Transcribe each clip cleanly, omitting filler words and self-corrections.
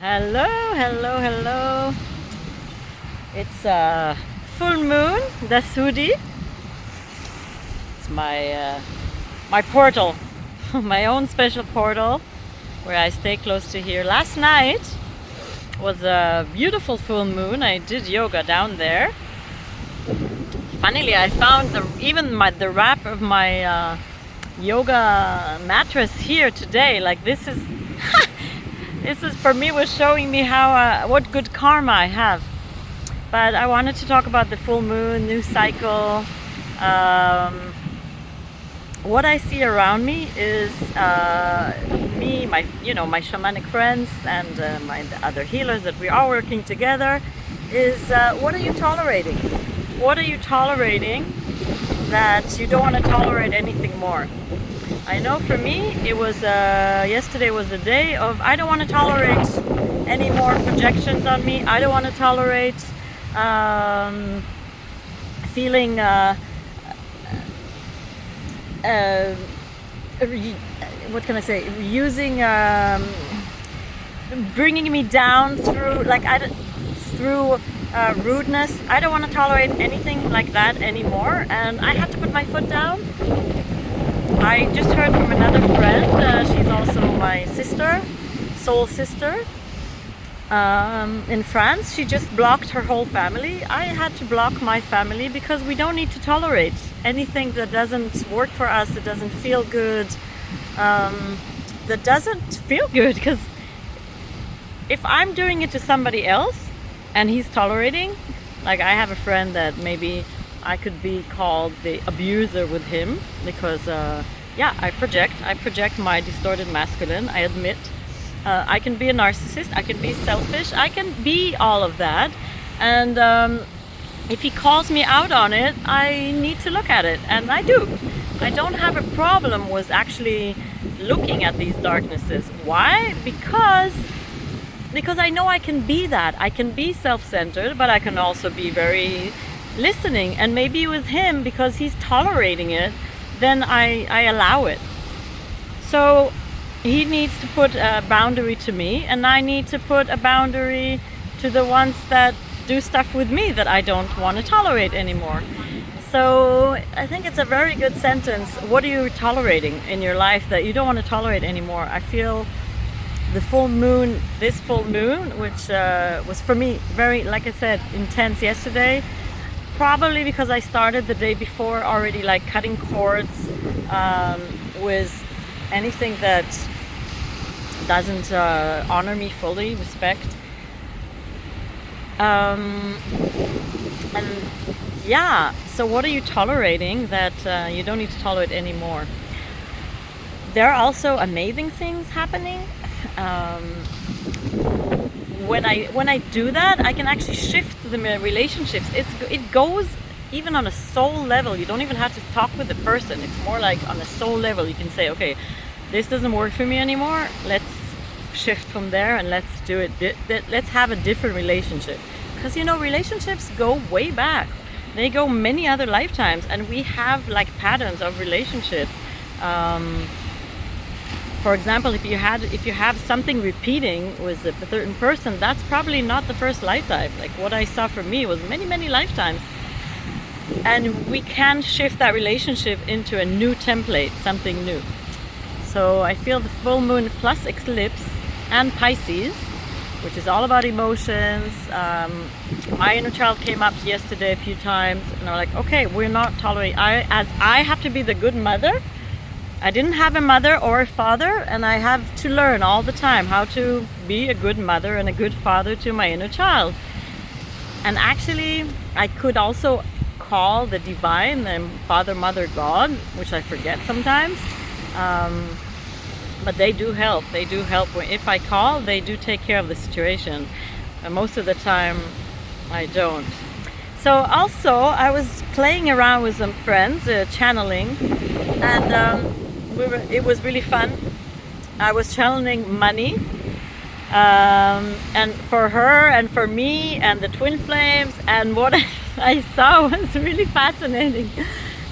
Hello, hello, hello. It's a full moon, Dasudi. It's my portal, my own special portal where I stay close to here. Last night was a beautiful full moon. I did yoga down there. Funnily, I found the wrap of my yoga mattress here today. Like this is this is for me was showing me how what good karma I have. But I wanted to talk about the full moon, new cycle. What I see around me is my shamanic friends and the other healers that we are working together. Is what are you tolerating? What are you tolerating that you don't want to tolerate anything more? I know for me, it was yesterday was the day of I don't want to tolerate any more projections on me. I don't want to tolerate feeling what can I say? Using bringing me down through through rudeness. I don't want to tolerate anything like that anymore, and I had to put my foot down. I just heard from another friend, she's also my sister, soul sister, in France. She just blocked her whole family. I had to block my family because we don't need to tolerate anything that doesn't work for us, that doesn't feel good, because if I'm doing it to somebody else and he's tolerating, like I have a friend that maybe I could be called the abuser with him because I project my distorted masculine. I admit I can be a narcissist, I can be selfish, I can be all of that, and if he calls me out on it, I need to look at it, and I do. I don't have a problem with actually looking at these darknesses. Why? Because I know I can be that. I can be self-centered, but I can also be very listening, and maybe with him, because he's tolerating it, then I allow it. So he needs to put a boundary to me, and I need to put a boundary to the ones that do stuff with me that I don't want to tolerate anymore. So I think it's a very good sentence. What are you tolerating in your life that you don't want to tolerate anymore? I feel this full moon, which was for me very, like I said, intense yesterday. Probably because I started the day before already like cutting cords with anything that doesn't honor me fully, respect. So what are you tolerating that you don't need to tolerate anymore? There are also amazing things happening. When I do that, I can actually shift the relationships. It goes even on a soul level. You don't even have to talk with the person. It's more like on a soul level. You can say, okay, this doesn't work for me anymore. Let's shift from there and let's do it. Let's have a different relationship. Because relationships go way back. They go many other lifetimes, and we have like patterns of relationships. For example, if you have something repeating with a certain person, that's probably not the first lifetime. Like what I saw for me was many, many lifetimes. And we can shift that relationship into a new template, something new. So I feel the full moon plus eclipse and Pisces, which is all about emotions. My inner child came up yesterday a few times, and I'm like, okay, we're not tolerating. I have to be the good mother. I didn't have a mother or a father, and I have to learn all the time how to be a good mother and a good father to my inner child. And actually, I could also call the divine, the Father, Mother, God, which I forget sometimes. But they do help. They do help. If I call, they do take care of the situation. And most of the time, I don't. So also, I was playing around with some friends, channeling, and it was really fun. I was channeling money, and for her and for me and the twin flames, and what I saw was really fascinating.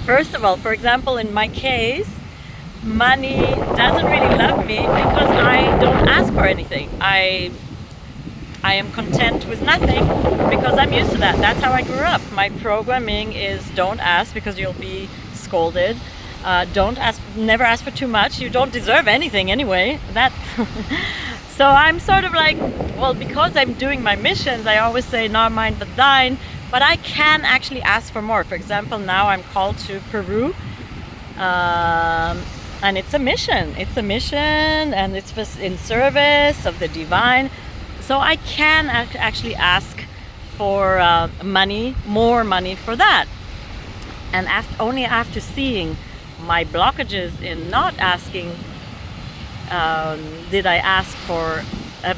First of all, for example, in my case, money doesn't really love me because I don't ask for anything. I I am content with nothing because I'm used to that. That's how I grew up. My programming is don't ask because you'll be scolded. Don't ask, never ask for too much. You don't deserve anything anyway. That's so I'm sort of like, well, because I'm doing my missions, I always say not mine but thine. But I can actually ask for more. For example, now I'm called to Peru, and it's a mission. It's a mission, and it's in service of the divine. So I can actually ask for money, more money for that. And only after seeing my blockages in not asking did I ask for a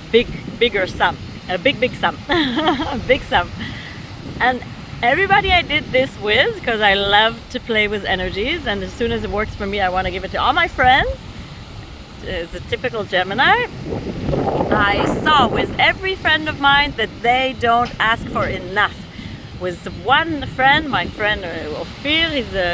bigger sum, a big sum, a big sum. And everybody I did this with, because I love to play with energies, and as soon as it works for me, I want to give it to all my friends. It's a typical Gemini. I saw with every friend of mine that they don't ask for enough. With one friend, my friend Ophir,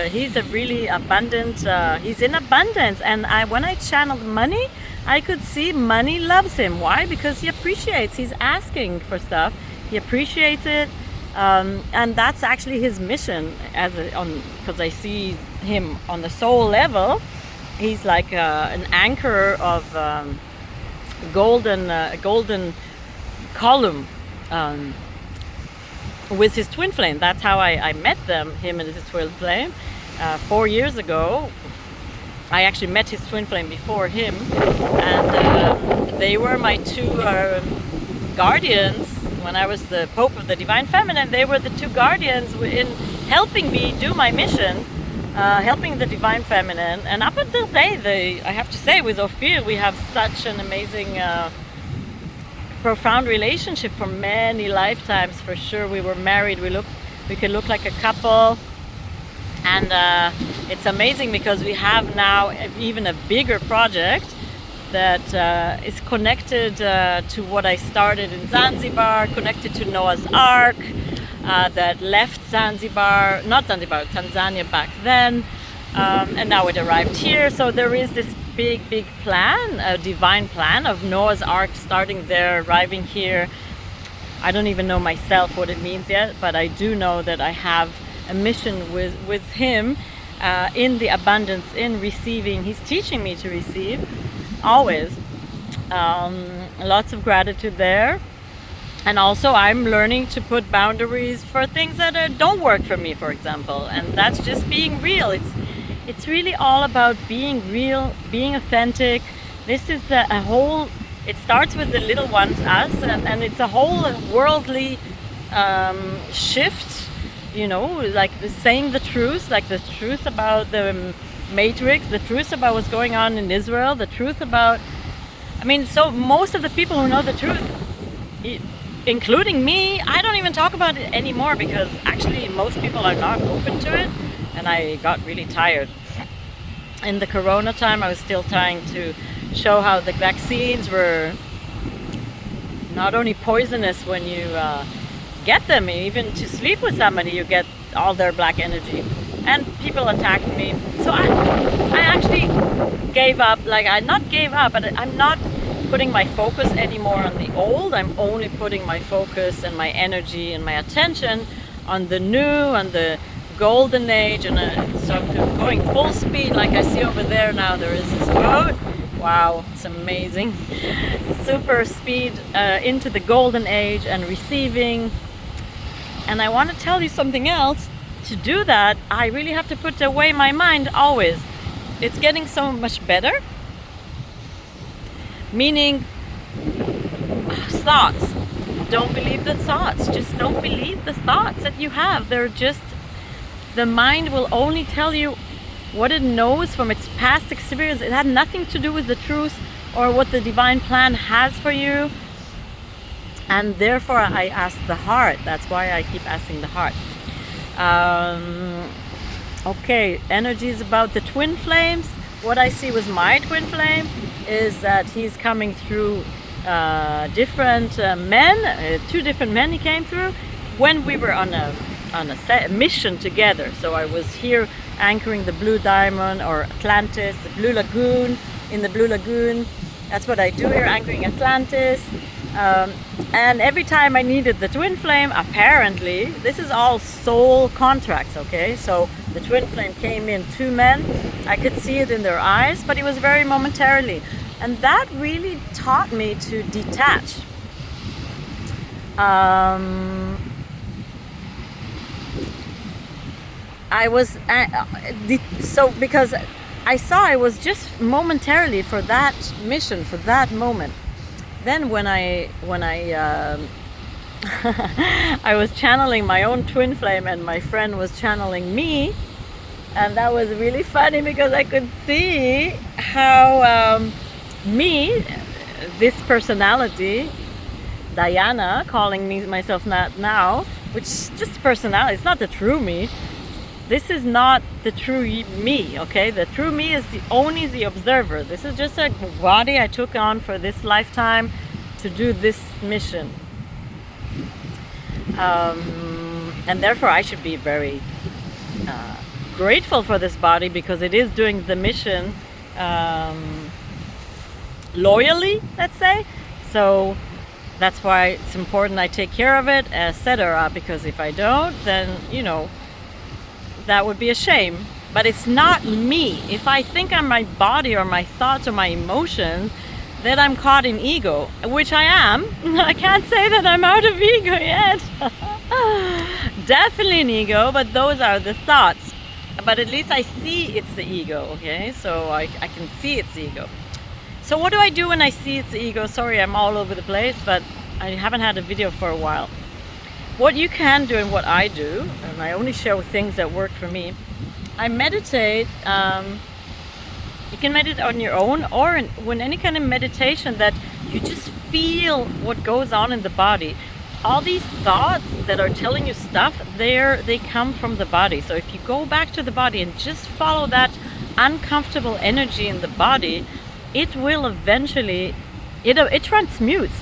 he's a really abundant, he's in abundance. And when I channeled money, I could see money loves him. Why? Because he appreciates, he's asking for stuff, he appreciates it. And that's actually his mission, because I see him on the soul level. He's like an anchor of golden column with his twin flame. That's how I met them, him and his twin flame. 4 years ago, I actually met his twin flame before him, and they were my two guardians. When I was the Pope of the Divine Feminine, they were the two guardians in helping me do my mission, helping the Divine Feminine. And up until today, I have to say, with Ophir, we have such an amazing, profound relationship for many lifetimes. For sure, we were married. We could look like a couple, and it's amazing because we have now even a bigger project that is connected to what I started in Zanzibar, connected to Noah's Ark, that left Tanzania back then, and now it arrived here. So there is this big plan, a divine plan of Noah's Ark starting there, arriving here. I don't even know myself what it means yet, but I do know that I have a mission with him in the abundance, in receiving. He's teaching me to receive. Always. Lots of gratitude there. And also I'm learning to put boundaries for things that don't work for me, for example. And that's just being real. It's really all about being real, being authentic. This is a whole, it starts with the little ones, us, and it's a whole worldly shift, you know, like saying the truth, like the truth about the Matrix, the truth about what's going on in Israel, the truth about, I mean, so most of the people who know the truth, including me, I don't even talk about it anymore because actually most people are not open to it, and I got really tired. In the Corona time, I was still trying to show how the vaccines were not only poisonous when you get them, even to sleep with somebody, you get all their black energy. And people attacked me. So I actually gave up. Like, I not gave up, but I'm not putting my focus anymore on the old. I'm only putting my focus and my energy and my attention on the new, on the golden age. And so I'm going full speed, like I see over there now. There is this boat. Wow, it's amazing. Super speed into the golden age and receiving. And I want to tell you something else. To do that, I really have to put away my mind always. It's getting so much better. Meaning, thoughts. Don't believe the thoughts. Just don't believe the thoughts that you have. They're just, the mind will only tell you what it knows from its past experience. It had nothing to do with the truth or what the divine plan has for you. And therefore I ask the heart. That's why I keep asking the heart. Okay, energy is about the twin flames. What I see with my twin flame is that he's coming through different men, 2 different men he came through when we were on a mission together. So I was here anchoring the Blue Diamond or Atlantis, the Blue Lagoon, in the Blue Lagoon. That's what I do here, anchoring Atlantis. And every time I needed the twin flame, apparently, this is all soul contracts, okay? So the twin flame came in, two men. I could see it in their eyes, but it was very momentarily. And that really taught me to detach. So because I saw it was just momentarily for that mission, for that moment. Then when I I was channeling my own twin flame and my friend was channeling me, and that was really funny because I could see how me, this personality, Diana, calling me myself that now, which is just personality, it's not the true me. This is not the true me, okay? The true me is only the observer. This is just a body I took on for this lifetime to do this mission. And therefore I should be very grateful for this body because it is doing the mission loyally, let's say. So that's why it's important I take care of it, etc. Because if I don't, then, you know, that would be a shame. But it's not me. If I think I'm my body or my thoughts or my emotions, then I'm caught in ego, which I am. I can't say that I'm out of ego yet. Definitely an ego, but those are the thoughts. But at least I see it's the ego, okay? So I can see it's the ego. So what do I do when I see it's the ego? Sorry, I'm all over the place, but I haven't had a video for a while. What you can do and what I do, and I only show things that work for me, I meditate. You can meditate on your own or when any kind of meditation that you just feel what goes on in the body. All these thoughts that are telling you stuff, they come from the body. So if you go back to the body and just follow that uncomfortable energy in the body, it will eventually, it transmutes.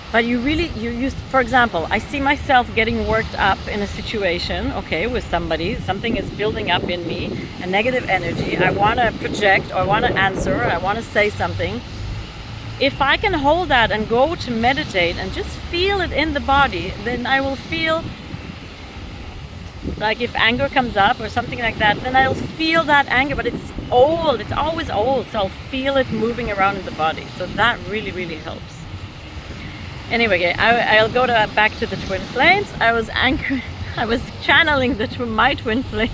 But you use, for example, I see myself getting worked up in a situation, okay, with somebody, something is building up in me, a negative energy, I want to project, or I want to answer, or I want to say something. If I can hold that and go to meditate and just feel it in the body, then I will feel, like if anger comes up or something like that, then I'll feel that anger, but it's old, it's always old, so I'll feel it moving around in the body. So that really, really helps. Anyway, I'll go back to the twin flames. I was channeling my twin flame.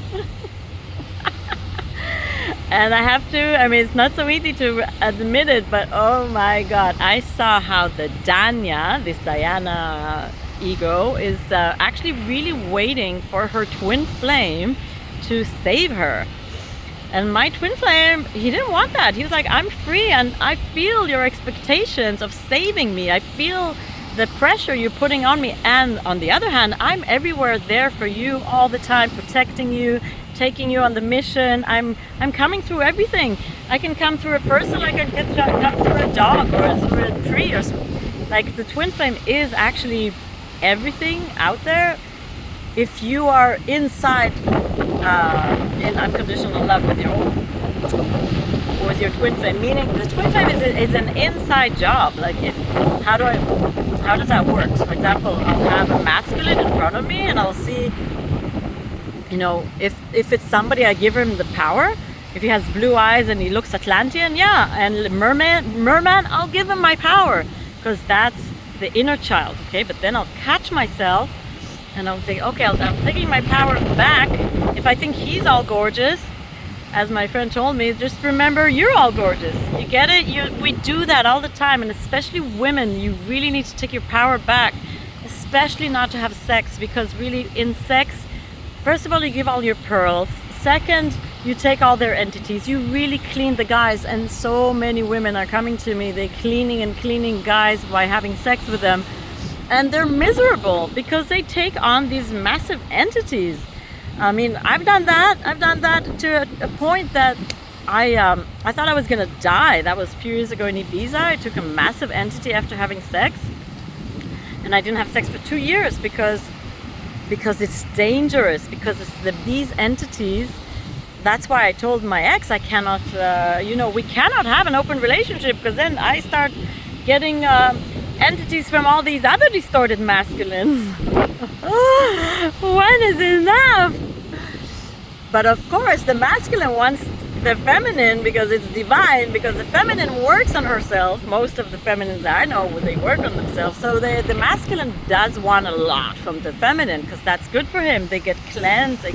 And I have to, I mean, it's not so easy to admit it, but oh my God, I saw how the this Diana ego, is actually really waiting for her twin flame to save her. And my twin flame, he didn't want that. He was like, I'm free and I feel your expectations of saving me. I feel the pressure you're putting on me. And on the other hand, I'm everywhere there for you all the time, protecting you, taking you on the mission. I'm coming through everything. I can come through a person, I can come through a dog or through a tree. Or like the twin flame is actually everything out there. If you are inside in unconditional love with your twin flame, meaning the twin flame is an inside job. Like how does that work? So for example, I'll have a masculine in front of me and I'll see, you know, if it's somebody, I give him the power. If he has blue eyes and he looks Atlantean, yeah, and merman, I'll give him my power because that's the inner child, okay? But then I'll catch myself and I'll think, okay, I'm taking my power back. If I think he's all gorgeous, as my friend told me, just remember you're all gorgeous. You get it? We do that all the time, and especially women, you really need to take your power back, especially not to have sex, because really in sex, first of all, you give all your pearls. Second, you take all their entities. You really clean the guys, and so many women are coming to me, they're cleaning guys by having sex with them. And they're miserable because they take on these massive entities. I mean, I've done that to a point that I thought I was gonna die. That was a few years ago in Ibiza. I took a massive entity after having sex, and I didn't have sex for 2 years because it's dangerous. Because these entities. That's why I told my ex I cannot. We cannot have an open relationship because then I start getting entities from all these other distorted masculines. When is enough? But of course the masculine wants the feminine because it's divine, because the feminine works on herself. Most of the feminines I know, they work on themselves. So the masculine does want a lot from the feminine because that's good for him. They get cleansed,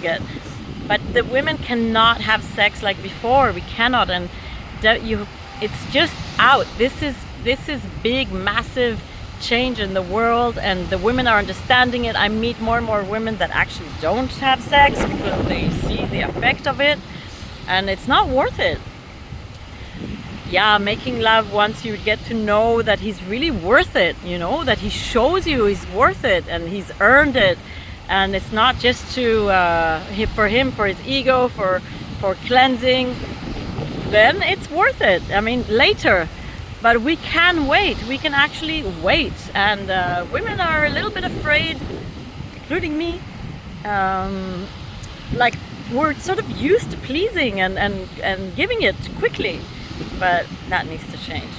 but the women cannot have sex like before. We cannot, and it's just out. This is big, massive change in the world, and the women are understanding it. I meet more and more women that actually don't have sex because they see the effect of it. And it's not worth it. Yeah, making love, once you get to know that he's really worth it, you know, that he shows you he's worth it and he's earned it. And it's not just for him, for his ego, for cleansing, then it's worth it. I mean, later. But we can wait. We can actually wait. And women are a little bit afraid, including me. Like, we're sort of used to pleasing and giving it quickly, but that needs to change.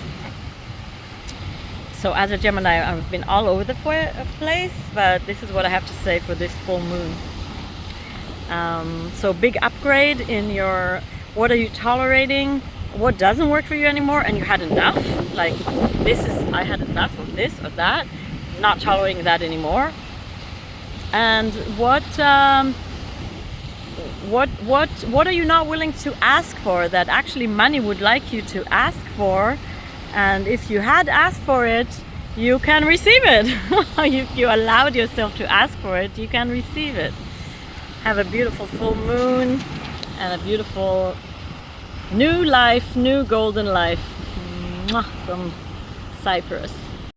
So as a Gemini, I've been all over the place, but this is what I have to say for this full moon. So big upgrade in your, what are you tolerating, what doesn't work for you anymore, and you had enough, like I had enough of this or that, not tolerating that anymore. And what are you not willing to ask for that actually money would like you to ask for? And if you had asked for it, you can receive it. If you allowed yourself to ask for it, you can receive it. Have a beautiful full moon and a beautiful new life, new golden life. Mwah, from Cyprus.